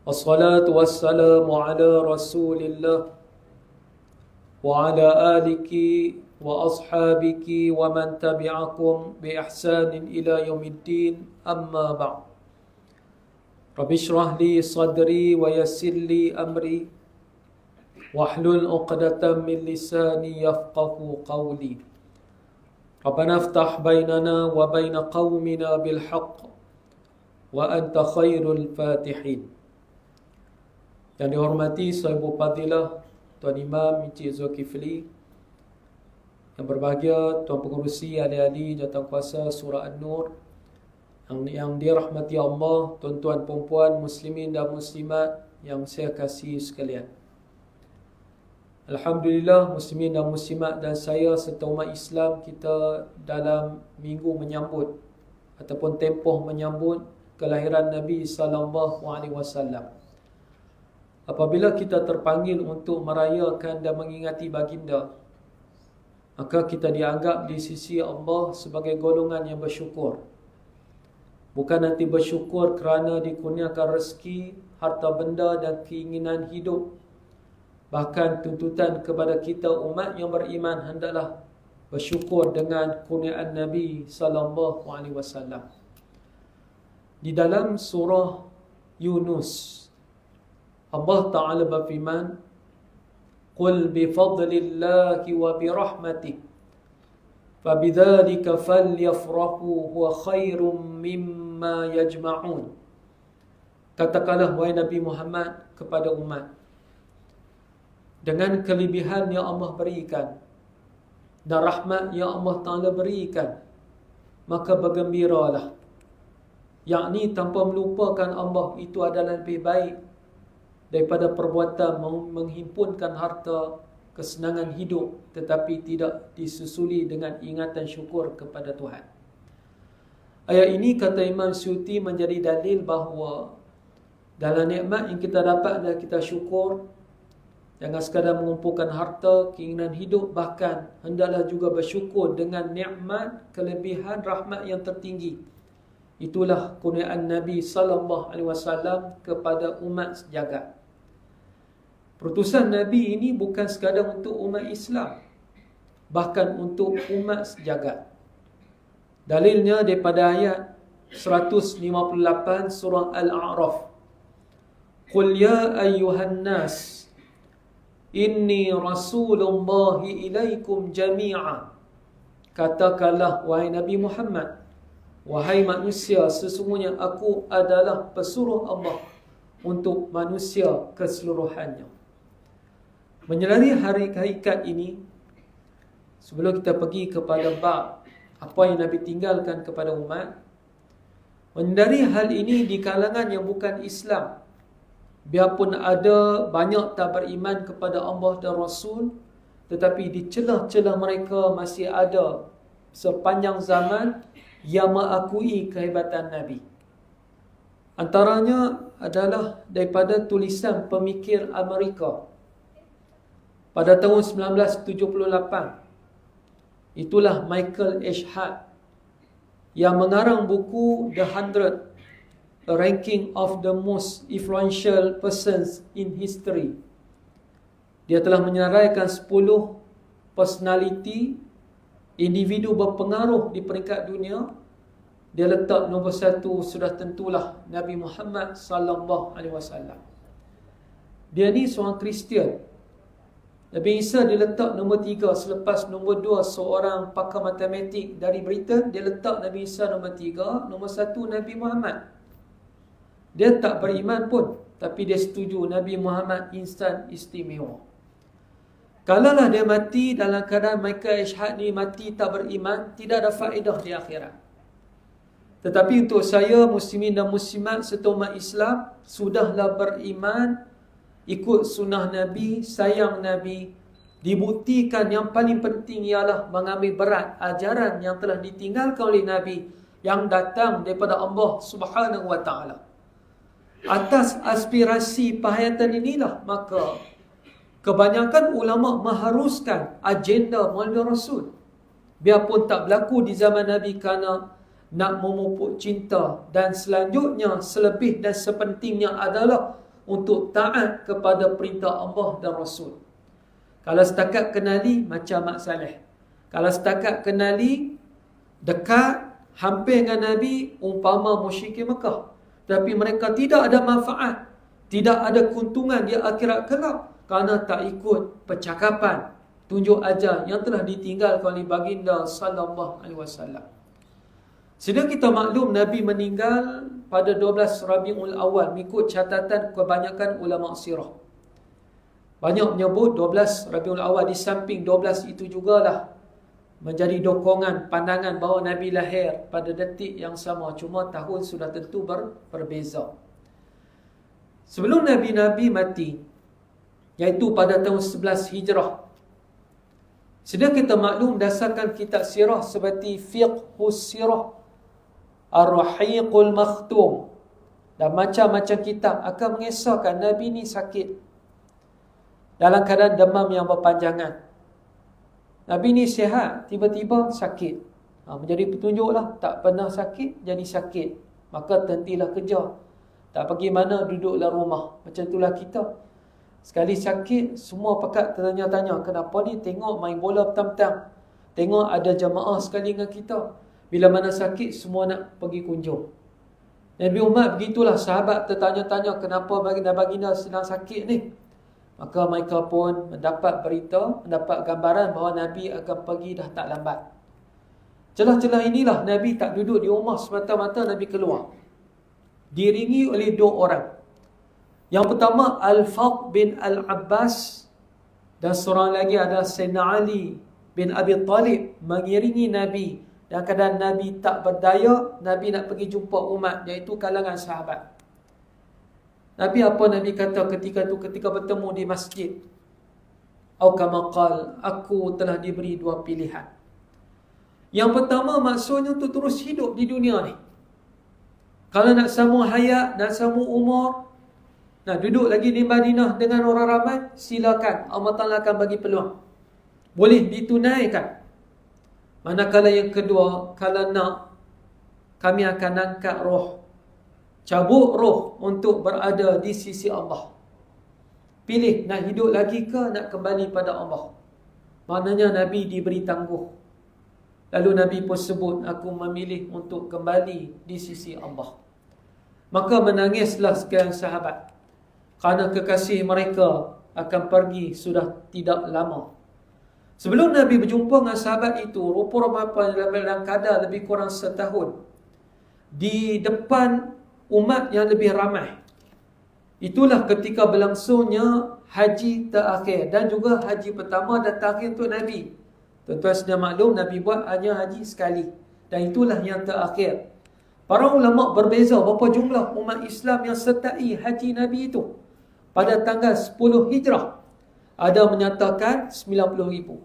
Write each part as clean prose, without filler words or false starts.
Wassalatu wassalamu ala rasulillah wa ala aliki wa ashabiki wa man tabi'akum bi ihsanin ila yaumiddin, amma ba'd. Rabbi shrah li sadri wa yassir li amri wahlul 'uqdatam min lisani yafqahu qawli. Rabbana iftah bainana wa baina qaumina bil haqq wa anta khairul fatihin. Yang dihormati Sahibu Fadilah Tuan Imam Encik Zulkifli, yang berbahagia Tuan Pengerusi ahli-ahli Jawatankuasa Surah An-Nur, yang dirahmati Allah, tuan-tuan perempuan muslimin dan muslimat yang saya kasih sekalian. Alhamdulillah, muslimin dan muslimat dan saya serta umat Islam, kita dalam minggu menyambut ataupun tempoh menyambut kelahiran Nabi SAW. Apabila kita terpanggil untuk merayakan dan mengingati baginda, maka kita dianggap di sisi Allah sebagai golongan yang bersyukur. Bukan nanti bersyukur kerana dikurniakan rezeki, harta benda dan keinginan hidup. Bahkan tuntutan kepada kita umat yang beriman hendaklah bersyukur dengan kurniaan Nabi SAW. Di dalam surah Yunus, Allah Ta'ala berfirman, "Qul bifadlillahi wa birahmatih fabidzalika falyafrahu huwa khairum mimma yajma'un." Katakanlah wahai Nabi Muhammad kepada umat, dengan kelebihan yang Allah berikan dan rahmat yang Allah Ta'ala berikan, maka bergembiralah. Yakni tanpa melupakan Allah itu adalah lebih baik daripada perbuatan menghimpunkan harta, kesenangan hidup, tetapi tidak disusuli dengan ingatan syukur kepada Tuhan. Ayat ini, kata Imam Suyuti, menjadi dalil bahawa dalam nikmat yang kita dapat adalah kita syukur. Jangan sekadar mengumpulkan harta, keinginan hidup, bahkan hendaklah juga bersyukur dengan nikmat, kelebihan, rahmat yang tertinggi. Itulah kurniaan Nabi SAW kepada umat sejagat. Perutusan Nabi ini bukan sekadar untuk umat Islam, bahkan untuk umat sejagat. Dalilnya daripada ayat 158 surah Al-A'raf. Qul ya ayyuhan nas, inni rasulullahi ilaikum jami'a. Katakanlah wahai Nabi Muhammad, wahai manusia, sesungguhnya aku adalah pesuruh Allah untuk manusia keseluruhannya. Menyelari hari hakikat ini, sebelum kita pergi kepada bab apa yang Nabi tinggalkan kepada umat, menyelari hal ini di kalangan yang bukan Islam, biarpun ada banyak tak beriman kepada Allah dan Rasul, tetapi di celah-celah mereka masih ada sepanjang zaman yang mengakui kehebatan Nabi. Antaranya adalah daripada tulisan pemikir Amerika pada tahun 1978. Itulah Michael H. Hart yang mengarang buku The 100, A Ranking of the Most Influential Persons in History. Dia telah menyeraikan 10 personality, individu berpengaruh di peringkat dunia. Dia letak nombor 1, sudah tentulah Nabi Muhammad SAW. Dia ni seorang Kristian. Nabi Isa dia letak nombor 3. Selepas nombor 2 seorang pakar matematik dari Britain, dia letak Nabi Isa nombor 3. Nombor 1 Nabi Muhammad. Dia tak beriman pun, tapi dia setuju Nabi Muhammad insan istimewa. Kalaulah dia mati dalam keadaan Michael H. Hart ni mati tak beriman, tidak ada faedah di akhirat. Tetapi untuk saya, muslimin dan muslimat serta umat Islam, sudahlah beriman, ikut sunnah Nabi, sayang Nabi, dibuktikan yang paling penting ialah mengambil berat ajaran yang telah ditinggalkan oleh Nabi yang datang daripada Allah Subhanahu Wa Taala. Atas aspirasi penghayatan inilah maka kebanyakan ulama mengharuskan agenda melalui Rasul. Biarpun tak berlaku di zaman Nabi kerana nak memupuk cinta, dan selanjutnya selebih dan sepentingnya adalah untuk taat kepada perintah Allah dan Rasul. Kalau setakat kenali, macam Mak Saleh. Kalau setakat kenali, dekat, hampir dengan Nabi, umpama musyrikin Mekah. Tapi mereka tidak ada manfaat, tidak ada keuntungan di akhirat kelak, kerana tak ikut percakapan, tunjuk ajar yang telah ditinggalkan oleh baginda sallallahu alaihi wasallam. Sedia kita maklum Nabi meninggal pada 12 Rabiul Awal mengikut catatan kebanyakan ulama sirah. Banyak menyebut 12 Rabiul Awal, di samping 12 itu jugalah menjadi dokongan pandangan bahawa Nabi lahir pada detik yang sama, cuma tahun sudah tentu berbeza. Sebelum Nabi mati, iaitu pada tahun 11 Hijrah, sedia kita maklum dasarkan kitab sirah seperti Fiqhus Sirah, Ar-Rahiqul Makhtum dan macam-macam kitab akan mengisahkan Nabi ni sakit dalam keadaan demam yang berpanjangan. Nabi ni sihat, tiba-tiba sakit. Menjadi petunjuklah, tak pernah sakit, jadi sakit. Maka terhentilah kerja. Tak pergi mana, duduklah rumah. Macam itulah kita. Sekali sakit, semua pekat tanya-tanya, kenapa ni tengok main bola petang-petang. Tengok ada jamaah sekali dengan kita. Bila mana sakit, semua nak pergi kunjung. Nabi Umar begitulah, sahabat tertanya-tanya, kenapa baginda sedang sakit ni. Maka mereka pun mendapat berita, mendapat gambaran bahawa Nabi akan pergi dah tak lambat. Celah-celah inilah Nabi tak duduk di rumah semata-mata, Nabi keluar. Diringi oleh 2 orang. Yang pertama Al-Fadl bin Al-Abbas, dan seorang lagi adalah Sayyidina Ali bin Abi Talib mengiringi Nabi. Dan kadang Nabi tak berdaya, Nabi nak pergi jumpa umat, iaitu kalangan sahabat. Nabi apa Nabi kata ketika itu, ketika bertemu di masjid? Atau kama qal, aku telah diberi 2 pilihan. Yang pertama maksudnya untuk terus hidup di dunia ni. Kalau nak sambung hayat, nak sambung umur, nak duduk lagi di Madinah dengan orang ramai, silakan. Allah Ta'ala akan bagi peluang. Boleh ditunaikan. Manakala yang kedua, kalau nak, kami akan angkat roh, cabut roh untuk berada di sisi Allah. Pilih nak hidup lagi ke nak kembali pada Allah. Maknanya Nabi diberi tangguh. Lalu Nabi pun sebut, aku memilih untuk kembali di sisi Allah. Maka menangislah sekalian sahabat, kerana kekasih mereka akan pergi sudah tidak lama. Sebelum Nabi berjumpa dengan sahabat itu, rupa-rupa dalam kadar lebih kurang setahun, di depan umat yang lebih ramai. Itulah ketika berlangsungnya haji terakhir dan juga haji pertama dan terakhir untuk Nabi. Tuan-tuan sudah maklum, Nabi buat hanya haji sekali, dan itulah yang terakhir. Para ulama berbeza berapa jumlah umat Islam yang sertai haji Nabi itu pada tanggal 10 Hijrah. Ada menyatakan 90,000,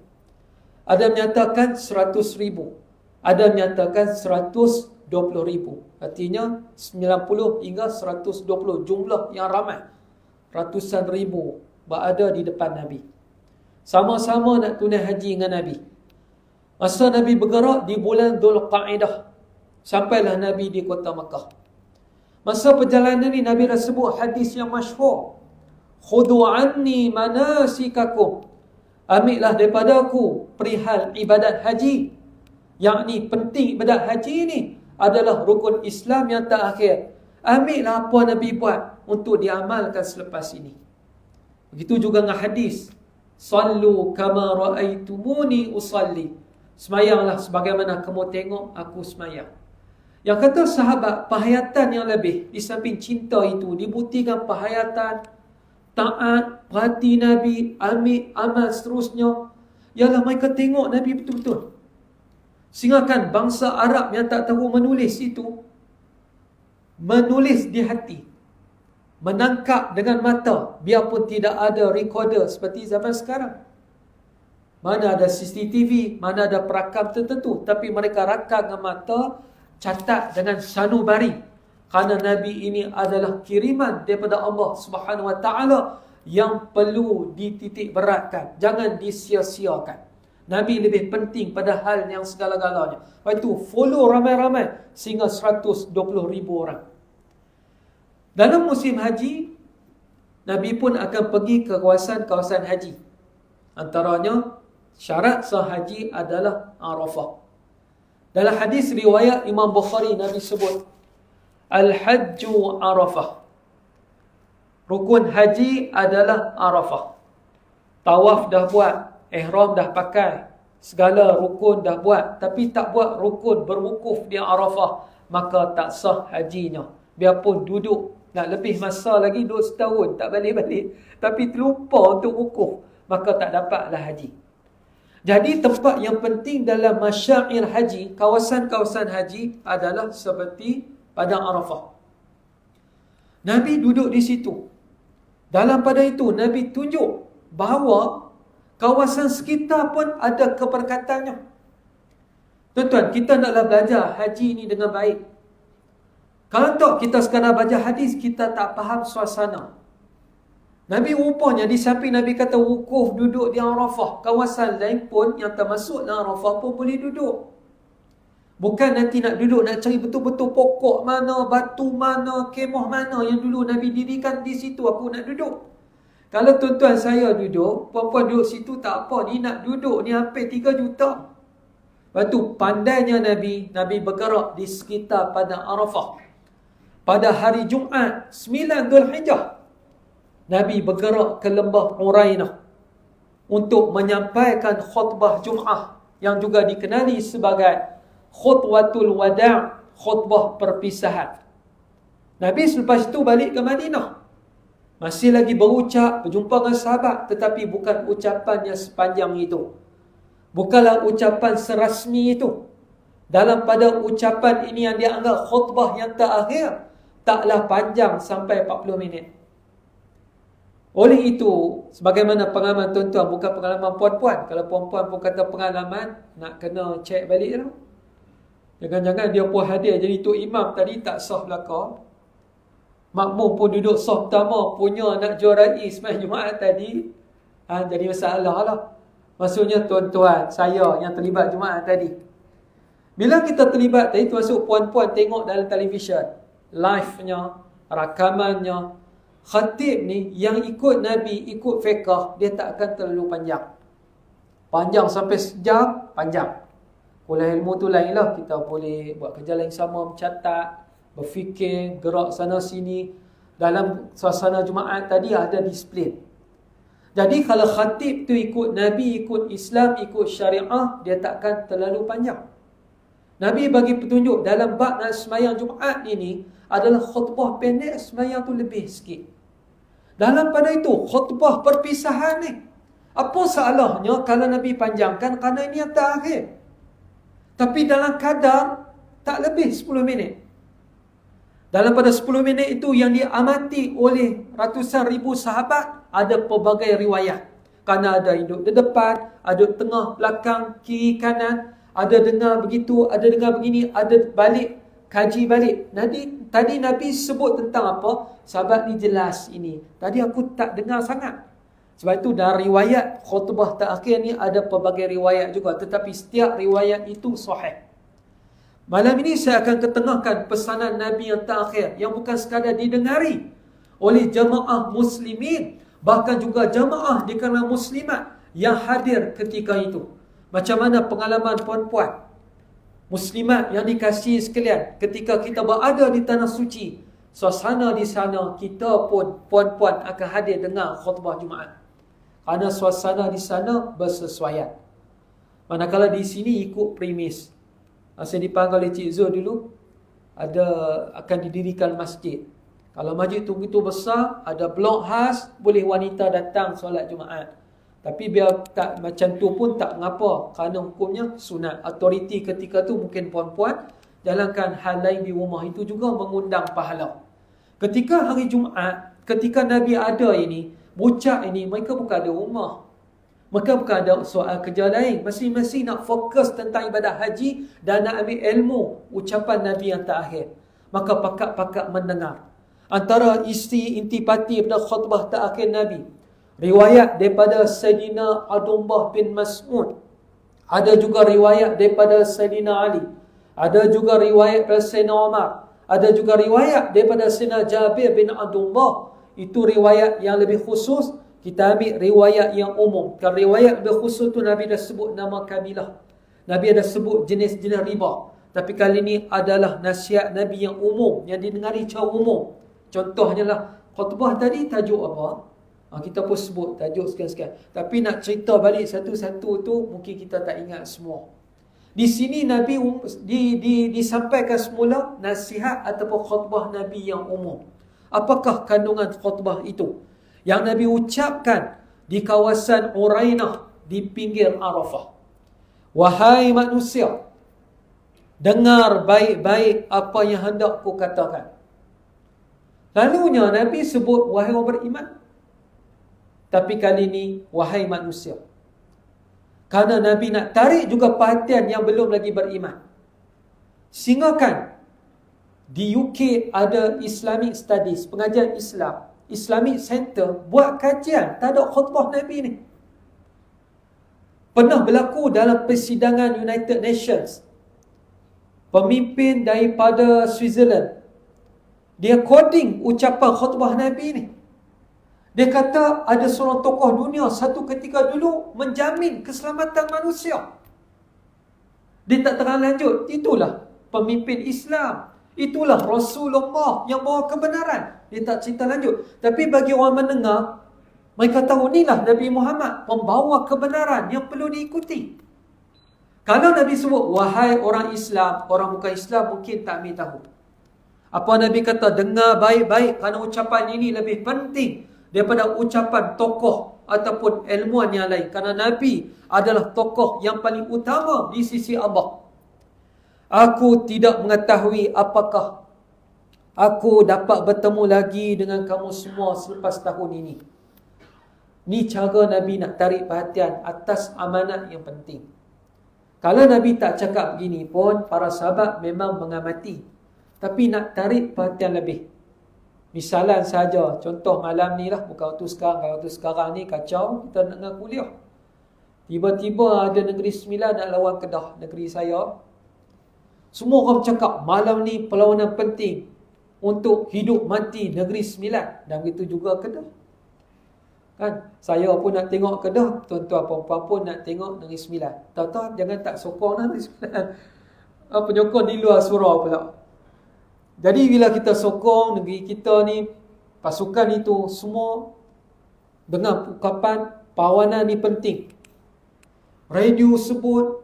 ada menyatakan 100,000, ada menyatakan 120,000. Artinya 90 hingga 120, jumlah yang ramai. Ratusan ribu berada di depan Nabi, sama-sama nak tunai haji dengan Nabi. Masa Nabi bergerak di bulan Dzulqa'dah, sampailah Nabi di kota Mekah. Masa perjalanan ini Nabi dah sebut hadis yang masyhur, khudu anni manasikakum, ambillah daripada aku perihal ibadat haji. Yakni penting ibadat haji ni adalah rukun Islam yang terakhir. Ambillah apa Nabi buat untuk diamalkan selepas ini. Begitu juga dengan hadis, sallu kama ra'aitumuni usalli, semayanglah sebagaimana kamu tengok aku semayang. Yang kata sahabat, penghayatan yang lebih di samping cinta itu dibuktikan penghayatan taat, perhati Nabi, ambil amal seterusnya, ialah mereka tengok Nabi betul-betul. Sehingga kan bangsa Arab yang tak tahu menulis itu, menulis di hati, menangkap dengan mata, biarpun tidak ada recorder seperti zaman sekarang. Mana ada CCTV, mana ada perakam tertentu, tapi mereka rakam dengan mata, catat dengan sanubari. Kerana Nabi ini adalah kiriman daripada Allah Subhanahu Wa Taala yang perlu dititik beratkan, jangan disia-siakan. Nabi lebih penting pada hal yang segala-galanya. Lepas itu follow ramai-ramai sehingga 120,000 orang. Dalam musim haji, Nabi pun akan pergi ke kawasan-kawasan haji. Antaranya, syarat sah haji adalah Arafah. Dalam hadis riwayat Imam Bukhari, Nabi sebut, Al-Hajju Arafah. Rukun haji adalah Arafah. Tawaf dah buat, ihram dah pakai, segala rukun dah buat, tapi tak buat rukun berwukuf di Arafah, maka tak sah hajinya. Biarpun duduk, nak lebih masa lagi, duduk setahun, tak balik-balik, tapi terlupa untuk wukuf, maka tak dapatlah haji. Jadi tempat yang penting dalam masyair haji, kawasan-kawasan haji adalah seperti Padang Arafah. Nabi duduk di situ. Dalam pada itu, Nabi tunjuk bahawa kawasan sekitar pun ada keberkatannya. Tuan-tuan, kita naklah belajar haji ini dengan baik. Kalau tak kita sekadar baca hadis, kita tak faham suasana. Nabi rupanya di samping Nabi kata wukuf duduk di Arafah, kawasan lain pun yang termasuk dalam Arafah pun boleh duduk. Bukan nanti nak duduk, nak cari betul-betul pokok mana, batu mana, kemah mana yang dulu Nabi dirikan di situ aku nak duduk. Kalau tuan-tuan saya duduk, puan-puan duduk situ tak apa, ni nak duduk ni hampir 3 juta. Lepas tu pandainya Nabi bergerak di sekitar Padang Arafah. Pada hari Jumaat 9 Zulhijjah, Nabi bergerak ke lembah Urainah untuk menyampaikan khutbah Jumaat yang juga dikenali sebagai khutwatul wada', khutbah perpisahan. Nabi selepas itu balik ke Madinah. Masih lagi berucap, berjumpa dengan sahabat, tetapi bukan ucapan yang sepanjang itu. Bukanlah ucapan serasmi itu. Dalam pada ucapan ini yang dianggap khutbah yang terakhir, taklah panjang sampai 40 minit. Oleh itu, sebagaimana pengalaman tuan-tuan, bukan pengalaman puan-puan. Kalau puan-puan pun kata pengalaman, nak kena cek balik lah. Jangan-jangan dia pun hadir jadi tok imam tadi tak sah belaka. Makmum pun duduk sah pertama, punya nak juarai sembahyang Jumaat tadi. Jadi masalah lah. Maksudnya tuan-tuan, saya yang terlibat Jumaat tadi. Bila kita terlibat tadi, termasuk puan-puan tengok dalam televisyen, live-nya, rakamannya, khatib ni yang ikut Nabi, ikut fiqah, dia tak akan terlalu panjang. Panjang sampai sejam, panjang. Oleh ilmu tu lain lah. Kita boleh buat kerja lain sama, mencatat, berfikir, gerak sana sini. Dalam suasana Jumaat tadi ada disiplin. Jadi kalau khatib tu ikut Nabi, ikut Islam, ikut syariah, dia takkan terlalu panjang. Nabi bagi petunjuk dalam bab nak sembahyang Jumaat ini adalah khutbah pendek, sembahyang tu lebih sikit. Dalam pada itu, khutbah perpisahan ni, apa salahnya kalau Nabi panjangkan, kerana ini yang terakhir. Tapi dalam kadar tak lebih 10 minit. Dalam pada 10 minit itu yang diamati oleh ratusan ribu sahabat, ada pelbagai riwayat. Kerana ada duduk di depan, ada tengah, belakang, kiri, kanan, ada dengar begitu, ada dengar begini, ada balik, kaji balik. Tadi Nabi sebut tentang apa? Sahabat ni jelas ini. Tadi aku tak dengar sangat. Sebab itu dalam riwayat khutbah terakhir ni ada pelbagai riwayat juga. Tetapi setiap riwayat itu sahih. Malam ini saya akan ketengahkan pesanan Nabi yang terakhir, yang bukan sekadar didengari oleh jamaah muslimin, bahkan juga jamaah di kalangan muslimat yang hadir ketika itu. Macam mana pengalaman puan-puan muslimat yang dikasihi sekalian, ketika kita berada di tanah suci, suasana di sana, kita pun puan-puan akan hadir dengar khutbah Jumaat. Kerana suasana di sana bersesuaian. Manakala di sini ikut premis. Saya dipanggil oleh Cik Zul dulu, akan didirikan masjid. Kalau masjid tu begitu besar, ada blok khas, boleh wanita datang solat Jumaat. Tapi biar tak macam tu pun tak mengapa, kerana hukumnya sunat. Autoriti ketika tu mungkin puan-puan jalankan hal lain di rumah itu juga mengundang pahala. Ketika hari Jumaat, ketika Nabi ada ini, bucak ini, mereka bukan ada rumah. Mereka bukan ada soal kerja lain. Masing-masing nak fokus tentang ibadah haji dan nak ambil ilmu ucapan Nabi yang terakhir. Maka pakat-pakat mendengar. Antara isi intipati pada khutbah terakhir Nabi, riwayat daripada Sayyidina Abdullah bin Mas'ud. Ada juga riwayat daripada Sayyidina Ali. Ada juga riwayat daripada Sayyidina Umar. Ada juga riwayat daripada Sayyidina Jabir bin Abdullah itu riwayat yang lebih khusus. Kita ambil riwayat yang umum. Kalau riwayat lebih khusus tu Nabi dah sebut nama kabilah, Nabi ada sebut jenis-jenis riba. Tapi kali ini adalah nasihat Nabi yang umum, yang didengari secara umum. Contohnya lah, khutbah tadi tajuk apa? Kita pun sebut tajuk sekian-sekian. Tapi nak cerita balik satu-satu tu, mungkin kita tak ingat semua. Di sini Nabi disampaikan semula nasihat ataupun khutbah Nabi yang umum. Apakah kandungan khutbah itu? Yang Nabi ucapkan di kawasan Urainah, di pinggir Arafah. Wahai manusia, dengar baik-baik apa yang hendak ku katakan. Lalunya Nabi sebut wahai orang beriman. Tapi kali ini wahai manusia. Karena Nabi nak tarik juga perhatian yang belum lagi beriman. Sehingga kan di UK ada Islamic Studies, pengajian Islam, Islamic Center buat kajian tak ada khutbah Nabi ni. Pernah berlaku dalam persidangan United Nations. Pemimpin daripada Switzerland, dia quoting ucapan khutbah Nabi ni. Dia kata ada seorang tokoh dunia satu ketika dulu menjamin keselamatan manusia. Dia tak terang lanjut. Itulah pemimpin Islam. Itulah Rasulullah yang bawa kebenaran. Dia tak cerita lanjut. Tapi bagi orang mendengar, mereka tahu inilah Nabi Muhammad, pembawa kebenaran yang perlu diikuti. Kalau Nabi sebut, wahai orang Islam, orang bukan Islam mungkin tak ambil tahu. Apa Nabi kata, dengar baik-baik kerana ucapan ini lebih penting daripada ucapan tokoh ataupun ilmuwan yang lain. Kerana Nabi adalah tokoh yang paling utama di sisi Allah. Aku tidak mengetahui apakah aku dapat bertemu lagi dengan kamu semua selepas tahun ini. Ni cara Nabi nak tarik perhatian atas amanat yang penting. Kalau Nabi tak cakap begini pun, para sahabat memang mengamati. Tapi nak tarik perhatian lebih. Misalan saja, contoh malam ni lah, bukan waktu sekarang. Kalau waktu sekarang ni kacau, kita nak dengar kuliah. Tiba-tiba ada Negeri Sembilan nak lawan Kedah, negeri saya. Semua orang cakap, malam ni perlawanan penting untuk hidup mati Negeri Sembilan. Dan begitu juga Kedah. Kan? Saya pun nak tengok Kedah, tuan-tuan perempuan pun nak tengok Negeri Sembilan. Tahu-tahu jangan tak sokong lah Negeri Sembilan. Penyokong di luar surau pula. Jadi bila kita sokong negeri kita ni, pasukan itu semua dengan ungkapan perlawanan ni penting. Radio sebut,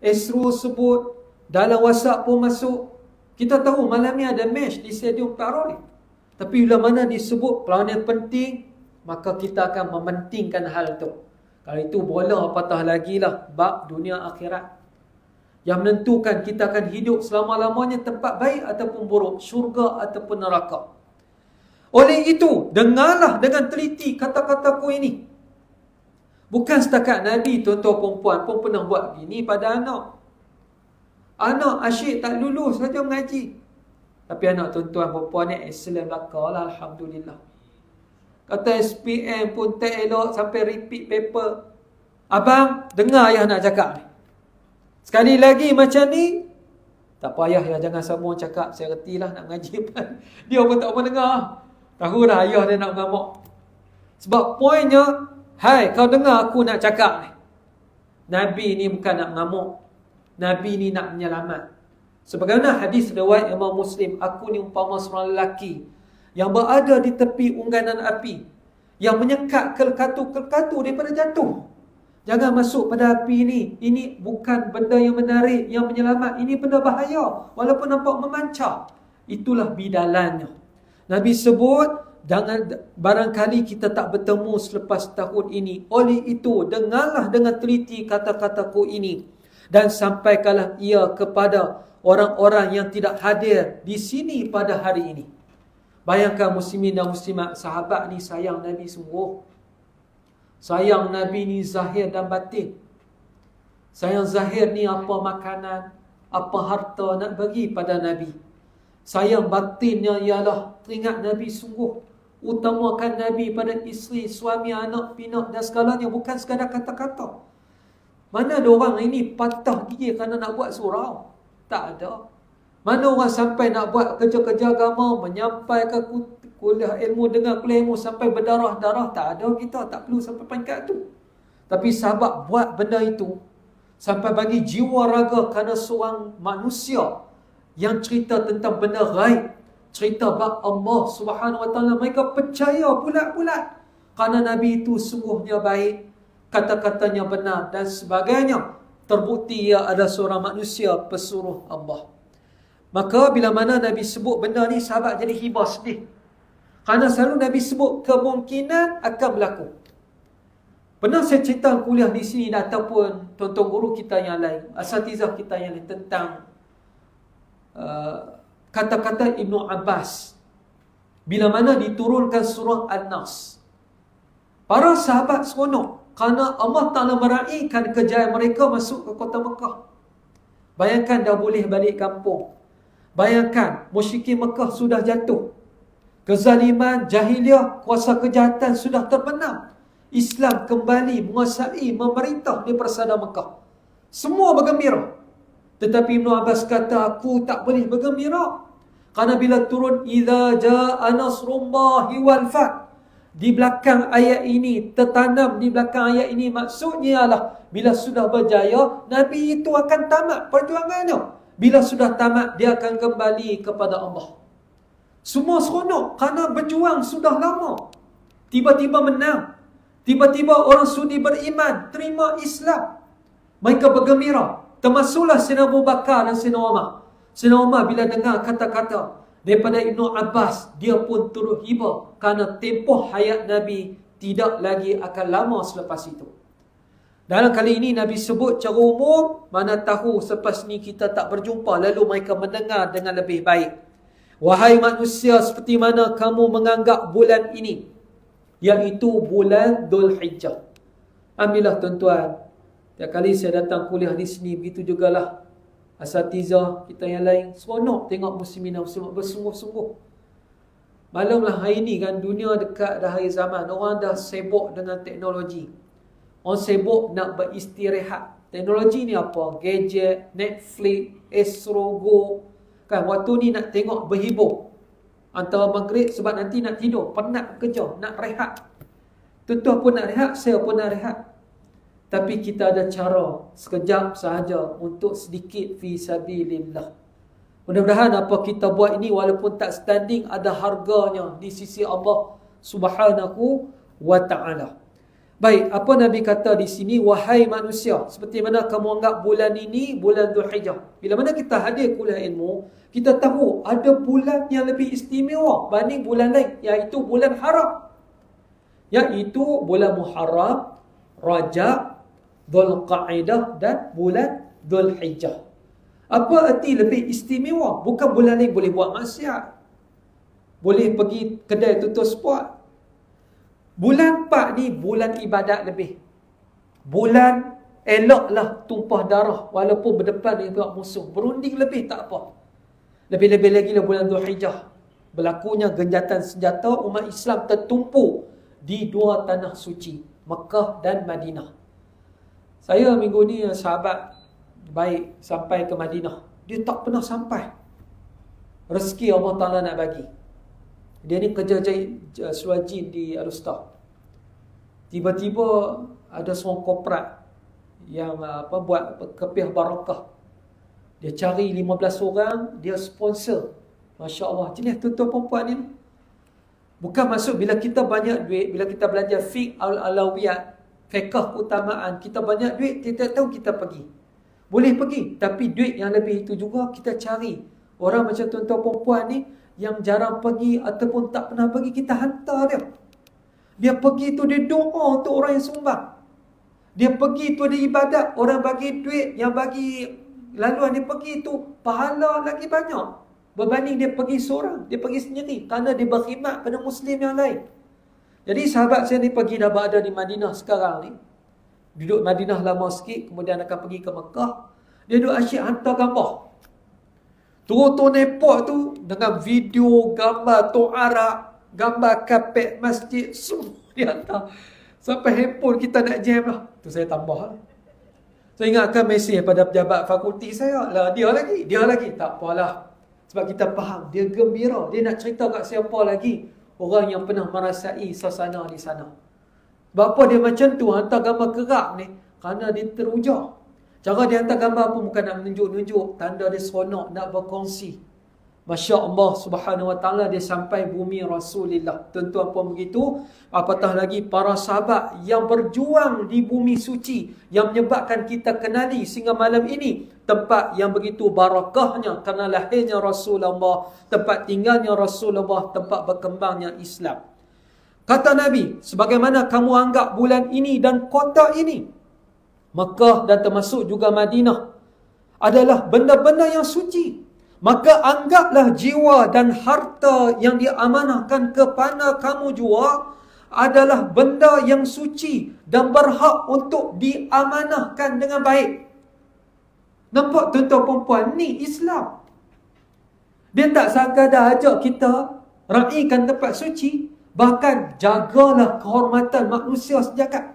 Esro sebut, dalam WhatsApp pun masuk. Kita tahu malam ni ada match di Stadium Paroi. Tapi bila mana disebut perlawanan penting, maka kita akan mementingkan hal tu. Kalau itu bola patah lagi lah bab dunia akhirat. Yang menentukan kita akan hidup selama-lamanya tempat baik ataupun buruk, syurga ataupun neraka. Oleh itu, dengarlah dengan teliti kata-kataku ini. Bukan setakat Nabi, tuan-tuan perempuan pun pernah buat begini pada anak. Anak asyik tak lulus saja mengaji. Tapi anak tuan-tuan perempuan ni excellent belakang lah, alhamdulillah. Kata SPM pun tak elok sampai repeat paper. Abang, dengar ayah nak cakap ni. Sekali lagi macam ni, tak payah ya, jangan semua cakap, saya reti lah nak mengaji. Dia pun tak pernah dengar. Tahu dah ayah dia nak mengamuk. Sebab poinnya, hai kau dengar aku nak cakap ni. Nabi ni bukan nak mengamuk. Nabi ni nak menyelamat. Sebagaimana hadis riwayat Imam Muslim, aku ni umpama seorang lelaki yang berada di tepi ungganan api, yang menyekat kelkatu-kelkatu daripada jatuh. Jangan masuk pada api ini. Ini bukan benda yang menarik, yang menyelamat. Ini benda bahaya. Walaupun nampak memancar. Itulah bidalannya. Nabi sebut, jangan barangkali kita tak bertemu selepas tahun ini. Oleh itu, dengarlah dengan teliti kata-kataku ini. Dan sampaikanlah ia kepada orang-orang yang tidak hadir di sini pada hari ini. Bayangkan muslimin dan muslimat, sahabat ni sayang Nabi sungguh. Sayang Nabi ni zahir dan batin. Sayang zahir ni apa makanan, apa harta nak bagi pada Nabi. Sayang batinnya ialah teringat Nabi sungguh. Utamakan Nabi pada isteri, suami, anak, pinak dan segalanya. Bukan sekadar kata-kata. Mana ada orang ini patah gigi kerana nak buat surau? Tak ada. Mana orang sampai nak buat kerja-kerja agama, menyampaikan kuliah ilmu, dengar kuliah ilmu sampai berdarah-darah, tak ada, kita tak perlu sampai peringkat tu. Tapi sahabat buat benda itu sampai bagi jiwa raga kerana seorang manusia yang cerita tentang benda ghaib, cerita bab Allah Subhanahu Wa Taala, mereka percaya bulat-bulat kerana Nabi itu sungguhnya baik, kata-katanya benar dan sebagainya. Terbukti ia adalah seorang manusia pesuruh Allah. Maka bila mana Nabi sebut benda ni, sahabat jadi hibah sedih. Kerana selalu Nabi sebut kemungkinan akan berlaku. Pernah saya cerita kuliah di sini ataupun tuan-tuan guru kita yang lain, asatizah kita yang lain, tentang kata-kata Ibnu Abbas bila mana diturunkan surah An-Nas. Para sahabat seronok kerana Allah Ta'ala meraihkan kejayaan mereka masuk ke kota Mekah. Bayangkan dah boleh balik kampung. Bayangkan musyrikin Mekah sudah jatuh. Kezaliman, jahiliah, kuasa kejahatan sudah terbenam. Islam kembali menguasai, memerintah di persada Mekah. Semua bergembira. Tetapi Ibn Abbas kata, aku tak boleh bergembira. Kerana bila turun, idza jaa nasrullahi wal fath, di belakang ayat ini, tertanam di belakang ayat ini, maksudnya ialah bila sudah berjaya, Nabi itu akan tamat perjuangannya. Bila sudah tamat, dia akan kembali kepada Allah. Semua seronok kerana berjuang sudah lama. Tiba-tiba menang. Tiba-tiba orang sudi beriman, terima Islam. Mereka bergembira. Termasuklah Sayyidina Abu Bakar dan Sayyidina Umar. Sayyidina Umar bila dengar kata-kata daripada Ibnu Abbas, dia pun turut hibah kerana tempoh hayat Nabi tidak lagi akan lama selepas itu. Dalam kali ini Nabi sebut cara umum, mana tahu selepas ni kita tak berjumpa, lalu mereka mendengar dengan lebih baik. Wahai manusia, seperti mana kamu menganggap bulan ini, iaitu bulan Dhul Hijjah. Alhamdulillah tuan-tuan, tiap kali saya datang kuliah di sini, begitu jugalah asatizah kita yang lain, seronok tengok muslimin dan muslimat bersungguh-sungguh. Malamlah hari ni kan, dunia dekat dah hari zaman, orang dah sibuk dengan teknologi. Orang sibuk nak beristirahat. Teknologi ni apa? Gadget, Netflix, Astro Go. Kan waktu ni nak tengok berhibur. Antara maghrib sebab nanti nak tidur, penat kerja, nak rehat. Tuan-tuan pun nak rehat, saya pun nak rehat. Tapi kita ada cara sekejap sahaja untuk sedikit fi sabilillah. Mudah-mudahan apa kita buat ini walaupun tak standing, ada harganya di sisi Allah Subhanahu wa Ta'ala. Baik, apa Nabi kata di sini? Wahai manusia, seperti mana kamu anggap bulan ini bulan Dhul Hijjah. Bila mana kita hadir kuliah ilmu, kita tahu ada bulan yang lebih istimewa banding bulan lain, iaitu bulan haram. Iaitu bulan Muharram, Rajab, Dhul Qa'idah dan bulan Dhul Hijjah. Apa arti lebih istimewa? Bukan bulan lain boleh buat maksiat, boleh pergi kedai tutup spot. Bulan 4 ni bulan ibadat lebih. Bulan eloklah tumpah darah walaupun berdepan dengan musuh. Berunding lebih tak apa. Lebih-lebih lagi lah bulan Dhul Hijjah. Berlakunya genjatan senjata umat Islam tertumpu di dua tanah suci, Mekah dan Madinah. Saya minggu ni sahabat baik sampai ke Madinah. Dia tak pernah sampai. Rezeki Allah Ta'ala nak bagi. Dia ni kerja suajin di Al-Ustah. Tiba-tiba ada seorang korporat yang buat kepiah barakah. Dia cari 15 orang, dia sponsor. Masya Allah. Jenis tuan-tuan perempuan ni. Bukan maksud bila kita banyak duit, bila kita belajar fiqh al-alawiyat, fiqh keutamaan, kita banyak duit, kita tahu kita pergi. Boleh pergi, tapi duit yang lebih itu juga kita cari. Orang macam tuan-tuan perempuan ni, yang jarang pergi ataupun tak pernah pergi, kita hantar dia. Dia pergi tu dia doa untuk orang yang sumbang. Dia pergi tu dia ibadat, orang bagi duit, yang bagi laluan dia pergi tu pahala lagi banyak berbanding dia pergi seorang, dia pergi sendiri kerana dia berkhidmat pada muslim yang lain. Jadi sahabat saya ni pergi dah berada di Madinah sekarang ni. Duduk Madinah lama sikit, kemudian akan pergi ke Mekah. Dia duduk asyik hantar gambar. Turun-turun airport tu dengan video, gambar to'arak, gambar kapet masjid, semua dia hantar. Sampai handphone kita nak jam lah. Tu saya tambah. Saya ingatkan mesej pada pejabat fakulti saya. Lah dia lagi. Tak apalah. Sebab kita faham, dia gembira. Dia nak cerita kat siapa lagi. orang yang pernah merasai suasana di sana. Sebab apa dia macam tu hantar gambar kerak ni? Kerana dia teruja. Cara dia hantar gambar pun bukan nak menunjuk-nunjuk, tanda dia seronok nak berkongsi. Masya Allah subhanahu wa ta'ala, dia sampai bumi Rasulullah. Tuan-tuan pun begitu. Apatah lagi para sahabat yang berjuang di bumi suci, yang menyebabkan kita kenali sehingga malam ini tempat yang begitu barakahnya kerana lahirnya Rasulullah, tempat tinggalnya Rasulullah, tempat berkembangnya Islam. Kata Nabi, sebagaimana kamu anggap bulan ini dan kota ini, Mekah dan termasuk juga Madinah, adalah benda-benda yang suci, maka anggaplah jiwa dan harta yang diamanahkan kepada kamu juga adalah benda yang suci dan berhak untuk diamanahkan dengan baik. Nampak tuan-tuan perempuan, ni Islam. Dia tak sekadar ajak kita raikan tempat suci, bahkan jagalah kehormatan manusia sejagat.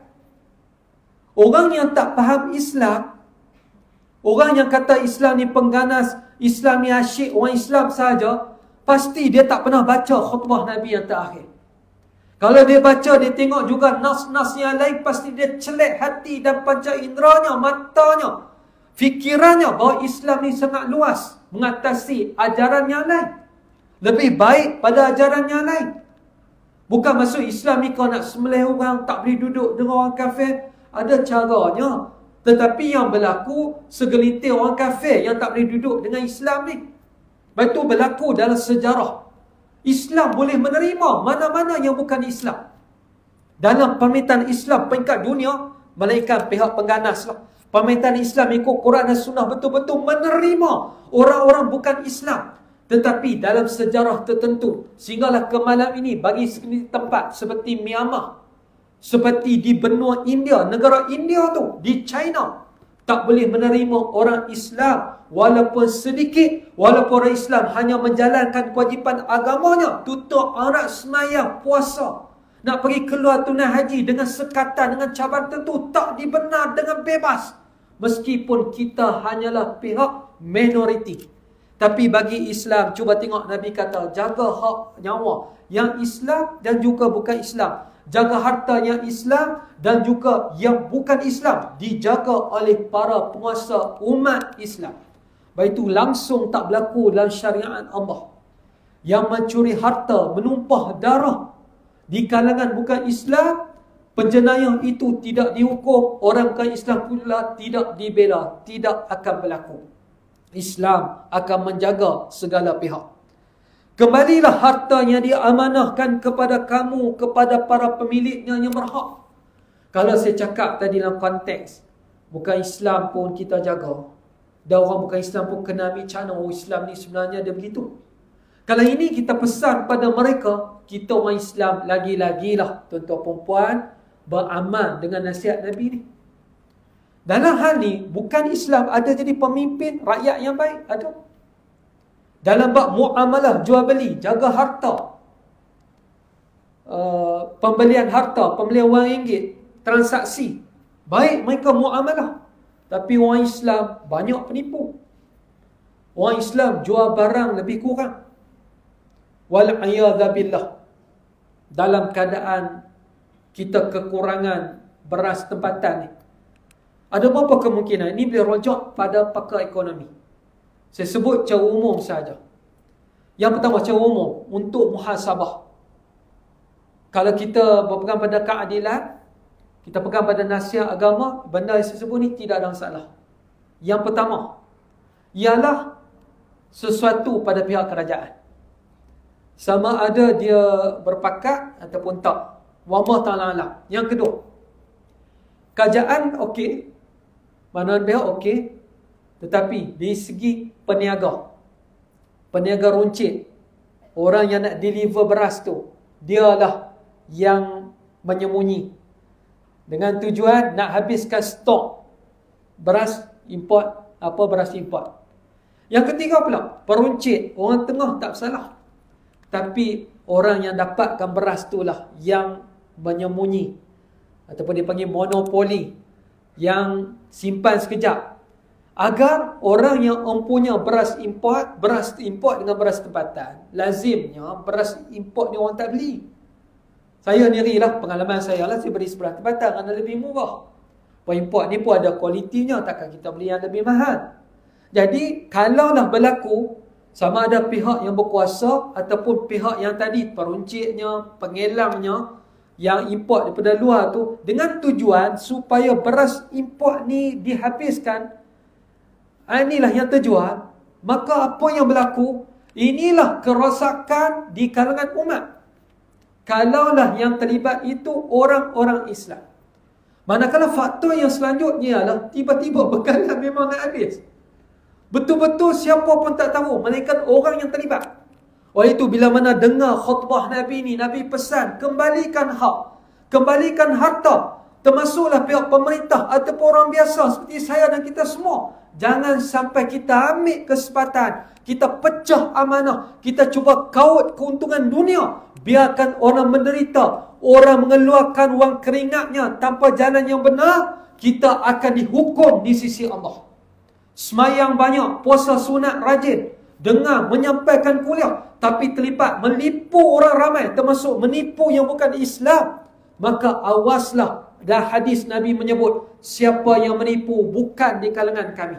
Orang yang tak faham Islam, orang yang kata Islam ni pengganas, Islam ni asyik orang Islam saja, pasti dia tak pernah baca khutbah Nabi yang terakhir. Kalau dia baca, dia tengok juga nas-nas yang lain, pasti dia celak hati dan panca inderanya, matanya, fikirannya bahawa Islam ni sangat luas, mengatasi ajaran yang lain, lebih baik pada ajaran yang lain. Bukan maksud Islam ni kau nak sembelih orang, tak boleh duduk dengan orang kafir. Ada caranya. Tetapi yang berlaku, segelintir orang kafir yang tak boleh duduk dengan Islam ni. Lepas itu berlaku dalam sejarah. Islam boleh menerima mana-mana yang bukan Islam. Dalam pemerintahan Islam peringkat dunia, melainkan pihak pengganas lah. Pemerintahan Islam ikut Quran dan Sunnah betul-betul menerima orang-orang bukan Islam. Tetapi dalam sejarah tertentu, sehinggalah ke malam ini, bagi segelintir tempat seperti Myanmar, seperti di benua India, negara India tu, di China, tak boleh menerima orang Islam walaupun sedikit, walaupun orang Islam hanya menjalankan kewajipan agamanya, tutup aurat, sembahyang, puasa, nak pergi keluar tunai haji dengan sekatan, dengan cabaran tertentu, tak dibenar dengan bebas, meskipun kita hanyalah pihak minoriti. Tapi bagi Islam, cuba tengok Nabi kata, jaga hak nyawa yang Islam dan juga bukan Islam, jaga harta yang Islam dan juga yang bukan Islam, dijaga oleh para penguasa umat Islam. Baik itu langsung tak berlaku dalam syariat Allah. Yang mencuri harta, menumpah darah di kalangan bukan Islam, penjenayah itu tidak dihukum, orang bukan Islam pula tidak dibela, tidak akan berlaku. Islam akan menjaga segala pihak. Kembalilah harta yang diamanahkan kepada kamu, kepada para pemiliknya yang berhak. Kalau saya cakap tadi dalam konteks, bukan Islam pun kita jaga. Dan orang bukan Islam pun kena ambil cara, oh Islam ni sebenarnya dia begitu. Kalau ini kita pesan pada mereka, kita orang Islam lagi-lagilah tuan-tuan perempuan beramal dengan nasihat Nabi ni. Dalam hal ni, bukan Islam ada jadi pemimpin rakyat yang baik, ada. Dalam bab muamalah, jual beli, jaga harta, pembelian harta, pembelian wang ringgit, transaksi, baik mereka muamalah. Tapi orang Islam banyak penipu. Orang Islam jual barang lebih kurang. Wal'iyadzabillah. Dalam keadaan kita kekurangan beras tempatan ni, ada berapa kemungkinan? Ini boleh rujuk pada pakar ekonomi. Saya sebut secara umum saja. Yang pertama, secara umum, untuk muhasabah. Kalau kita berpegang pada keadilan, kita pegang pada nasihat agama, benda yang saya sebut ni tidak ada masalah. Yang pertama, ialah sesuatu pada pihak kerajaan. Sama ada dia berpakat ataupun tak. Wallahu ta'ala alam. Yang kedua, kerajaan okey, mana pihak okey, tetapi di segi peniaga runcit, orang yang nak deliver beras tu, dialah yang menyembunyi dengan tujuan nak habiskan stok beras import, beras import. Yang ketiga pula, peruncit, orang tengah tak salah, tapi orang yang dapatkan beras tu lah yang menyembunyi, ataupun dipanggil monopoli, yang simpan sekejap. Agar orang yang mempunyai beras import dengan beras tempatan, lazimnya beras import ni orang tak beli. Saya sendirilah, pengalaman saya lah, saya beli beras tempatan kerana lebih murah. Import ni pun ada kualitinya, takkan kita beli yang lebih mahal. Jadi, kalaulah berlaku, sama ada pihak yang berkuasa ataupun pihak yang tadi, peruncitnya, pengelangnya, yang import daripada luar tu, dengan tujuan supaya beras import ni dihabiskan, inilah yang terjual, maka apa yang berlaku? Inilah kerosakan di kalangan umat. Kalaulah yang terlibat itu orang-orang Islam. Manakala faktor yang selanjutnya ialah tiba-tiba bekalan memang nak habis. Betul-betul siapa pun tak tahu, melainkan orang yang terlibat. Oleh itu bila mana dengar khutbah Nabi ni, Nabi pesan, kembalikan hak, kembalikan harta, termasuklah pihak pemerintah ataupun orang biasa seperti saya dan kita semua. Jangan sampai kita ambil kesempatan, kita pecah amanah, kita cuba kaut keuntungan dunia. Biarkan orang menderita, orang mengeluarkan wang keringatnya tanpa jalan yang benar, kita akan dihukum di sisi Allah. Semayang banyak, puasa sunat rajin, dengar, menyampaikan kuliah, tapi terlibat menipu orang ramai, termasuk menipu yang bukan Islam, maka awaslah. Dan hadis Nabi menyebut, siapa yang menipu bukan di kalangan kami.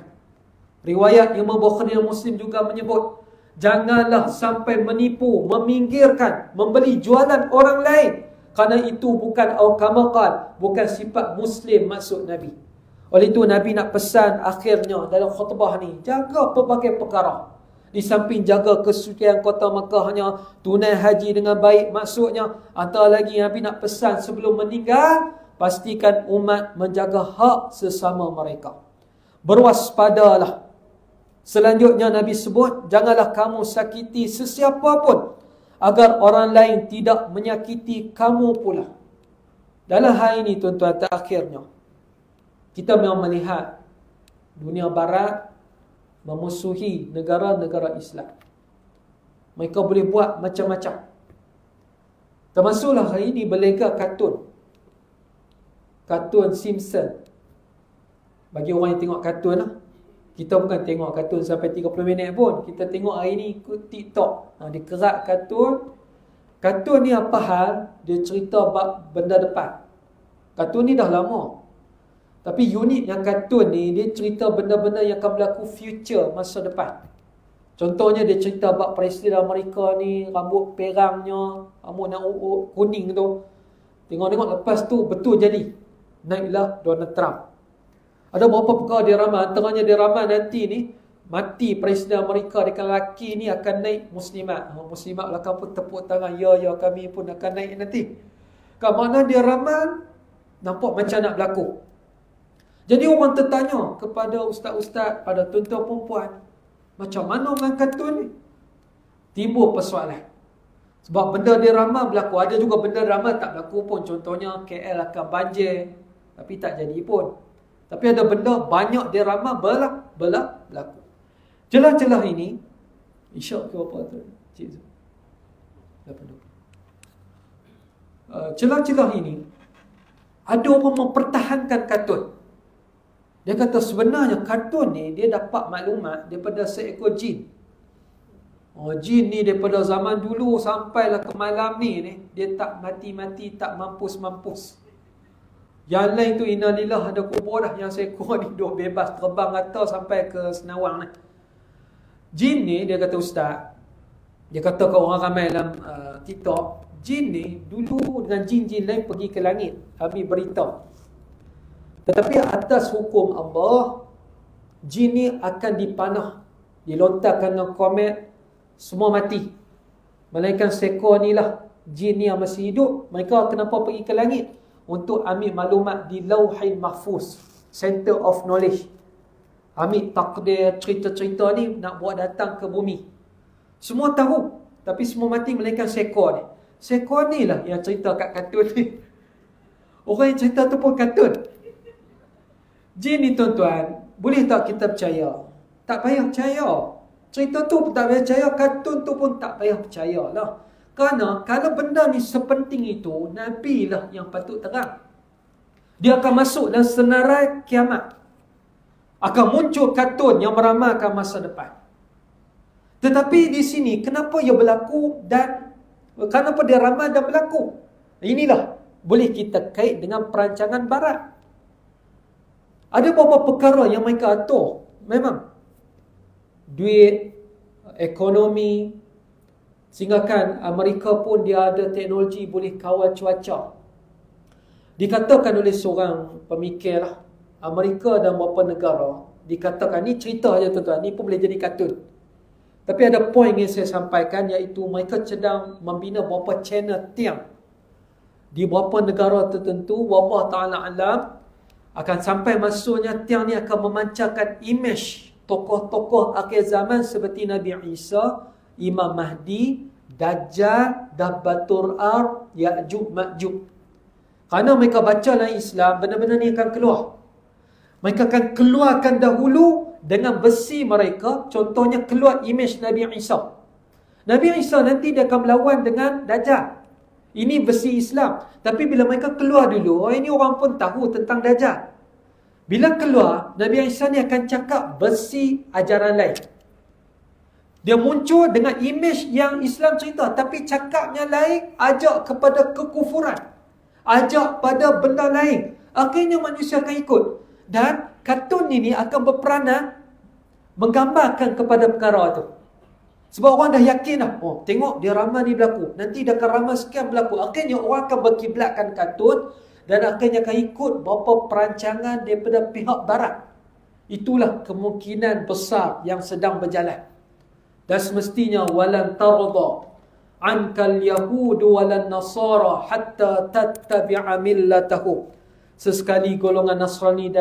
Riwayat Imam Bukhari dan Muslim juga menyebut, janganlah sampai menipu, meminggirkan, membeli jualan orang lain, kerana itu bukan aukamakal, bukan sifat Muslim maksud Nabi. Oleh itu Nabi nak pesan akhirnya dalam khutbah ni, jaga pelbagai perkara. Di samping jaga kesucian kota Makkahnya, tunai haji dengan baik maksudnya, antara lagi Nabi nak pesan sebelum meninggal, pastikan umat menjaga hak sesama mereka. Berwaspadalah. Selanjutnya Nabi sebut, janganlah kamu sakiti sesiapa pun, agar orang lain tidak menyakiti kamu pula. Dalam hal ini tuan-tuan, terakhirnya, kita memang melihat dunia barat memusuhi negara-negara Islam. Mereka boleh buat macam-macam. Termasuklah hari ini berlega kartun. Kartun Simpson. Bagi orang yang tengok kartun lah. Kita bukan tengok kartun sampai 30 minit pun. Kita tengok hari ni ikut TikTok. Dia kerak kartun. Kartun ni apa hal? Dia cerita bab benda depan. Kartun ni dah lama. Tapi unik yang kartun ni, dia cerita benda-benda yang akan berlaku future, masa depan. Contohnya dia cerita bab Presiden Amerika ni, rambut perangnya, rambut nak kuning tu. Tengok-tengok lepas tu betul jadi. Naiklah Donald Trump. Ada beberapa perkara dia ramal. Antaranya dia ramal nanti ni, mati Presiden Amerika dengan lelaki ni akan naik muslimat. Muslimat belakang pun tepuk tangan. Ya, kami pun akan naik nanti. Kan mana dia ramal, nampak macam nak berlaku. Jadi orang tertanya kepada ustaz-ustaz, pada tuan-tuan perempuan, macam mana orang kartun ni? Timbul persoalan. Sebab benda dia ramal berlaku. Ada juga benda ramal tak berlaku pun. Contohnya KL akan banjir, tapi tak jadi pun. Tapi ada benda banyak dia ramal berlaku. Celah-celah ini, insya-Allah ke apa tu? Cik Zul. Celah-celah ini, ada orang mempertahankan kartun. Dia kata sebenarnya kartun ni dia dapat maklumat daripada seekor jin. Jin ni daripada zaman dulu sampailah ke malam ni, dia tak mati-mati, tak mampus-mampus. Yang lain tu innalillah ada kubur dah, yang seekor ni duduk bebas terbang atas sampai ke Senawang ni. Jin ni dia kata ustaz, dia kata ke orang ramai dalam TikTok, jin ni dulu dengan jin-jin lain pergi ke langit, ambil berita. Tetapi atas hukum Allah, jin ni akan dipanah, dilontarkan dengan komet, semua mati. Melainkan seekor ni lah, jin ni yang masih hidup. Mereka kenapa pergi ke langit? Untuk ambil maklumat di Lauhil Mahfuz, Center of Knowledge. Ambil takdir, cerita-cerita ni nak buat datang ke bumi. Semua tahu, tapi semua mati melainkan seekor ni. Seekor ni lah yang cerita kat kartun ni. Orang yang cerita tu pun kartun. Jin ni tuan-tuan, boleh tak kita percaya? Tak payah percaya. Cerita tu pun tak payah percaya, kartun tu pun tak payah percaya lah. Kerana kalau benda ni sepenting itu, Nabi lah yang patut terang. Dia akan masuk dalam senarai kiamat. Akan muncul kartun yang meramalkan masa depan. Tetapi di sini, kenapa ia berlaku dan kenapa dia ramal dan berlaku? Inilah boleh kita kait dengan perancangan barat. Ada beberapa perkara yang mereka atur. Memang duit, ekonomi, sehingga kan Amerika pun dia ada teknologi boleh kawal cuaca. Dikatakan oleh seorang pemikir lah, Amerika dan beberapa negara, dikatakan, ni cerita saja tuan-tuan, ni pun boleh jadi kartun. Tapi ada poin yang saya sampaikan, iaitu mereka sedang membina beberapa channel tiang. Di beberapa negara tertentu, wallahu ta'ala alam, akan sampai masuknya tiang ni akan memancarkan imej tokoh-tokoh akhir zaman seperti Nabi Isa, Imam Mahdi, Dajjal, Dabbatul Ard, Ya'juj Ma'juj. Kerana mereka baca dalam Islam, benda-benda ni akan keluar. Mereka akan keluarkan dahulu dengan besi mereka. Contohnya keluar imej Nabi Isa. Nabi Isa nanti dia akan melawan dengan Dajjal. Ini besi Islam. Tapi bila mereka keluar dulu, ini orang pun tahu tentang Dajjal. Bila keluar, Nabi Isa ni akan cakap besi ajaran lain. Dia muncul dengan imej yang Islam cerita, tapi cakapnya lain, ajak kepada kekufuran, ajak pada benda lain. Akhirnya manusia akan ikut. Dan kartun ini akan berperanan menggambarkan kepada perkara itu. Sebab orang dah yakin dah, oh tengok dia ramal ni berlaku, nanti dia akan ramal sekian berlaku. Akhirnya orang akan berkiblatkan kartun dan akhirnya akan ikut beberapa perancangan daripada pihak barat. Itulah kemungkinan besar yang sedang berjalan. Dan semestinya walan tarda ankal yahudu walan nasara hatta tattabi'a millatahum. Sesekali golongan Nasrani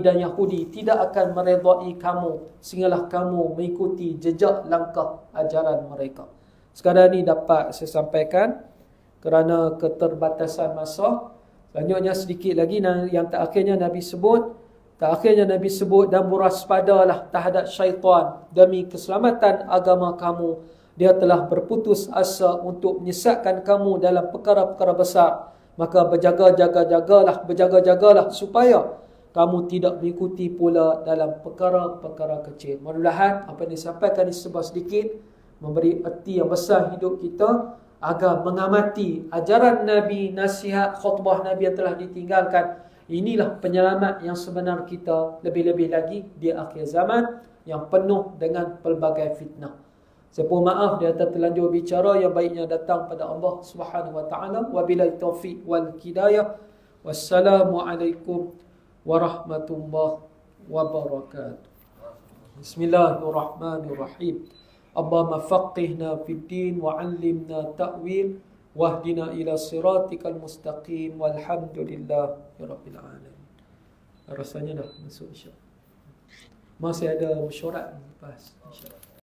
dan Yahudi tidak akan meredai kamu sehinggalah kamu mengikuti jejak langkah ajaran mereka. Sekarang ni dapat saya sampaikan kerana keterbatasan masa. Selanjutnya sedikit lagi yang terakhirnya Nabi sebut. Dan berwaspadalah terhadap syaitan demi keselamatan agama kamu. Dia telah berputus asa untuk menyesatkan kamu dalam perkara-perkara besar. Maka berjaga-jagalah supaya kamu tidak mengikuti pula dalam perkara-perkara kecil. Mudah-mudahan apa yang disampaikan ini sebab sedikit memberi erti yang besar hidup kita agar mengamati ajaran Nabi, nasihat, khutbah Nabi yang telah ditinggalkan. Inilah penyelamat yang sebenar kita, lebih-lebih lagi di akhir zaman yang penuh dengan pelbagai fitnah. Saya pun maaf di atas terlanjur bicara, yang baiknya datang pada Allah Subhanahu wa taala. Wabillahi taufiq wal hidayah. Wassalamualaikum warahmatullahi wabarakatuh. Bismillahirrahmanirrahim. Allahumma faqihna fid din wa 'allimna ta'wil wahdina ila siratikal mustaqim walhamdulillahirabbil alamin. Rasanya dah masuk insya-Allah. Masih ada mesyuarat lepas insya-Allah.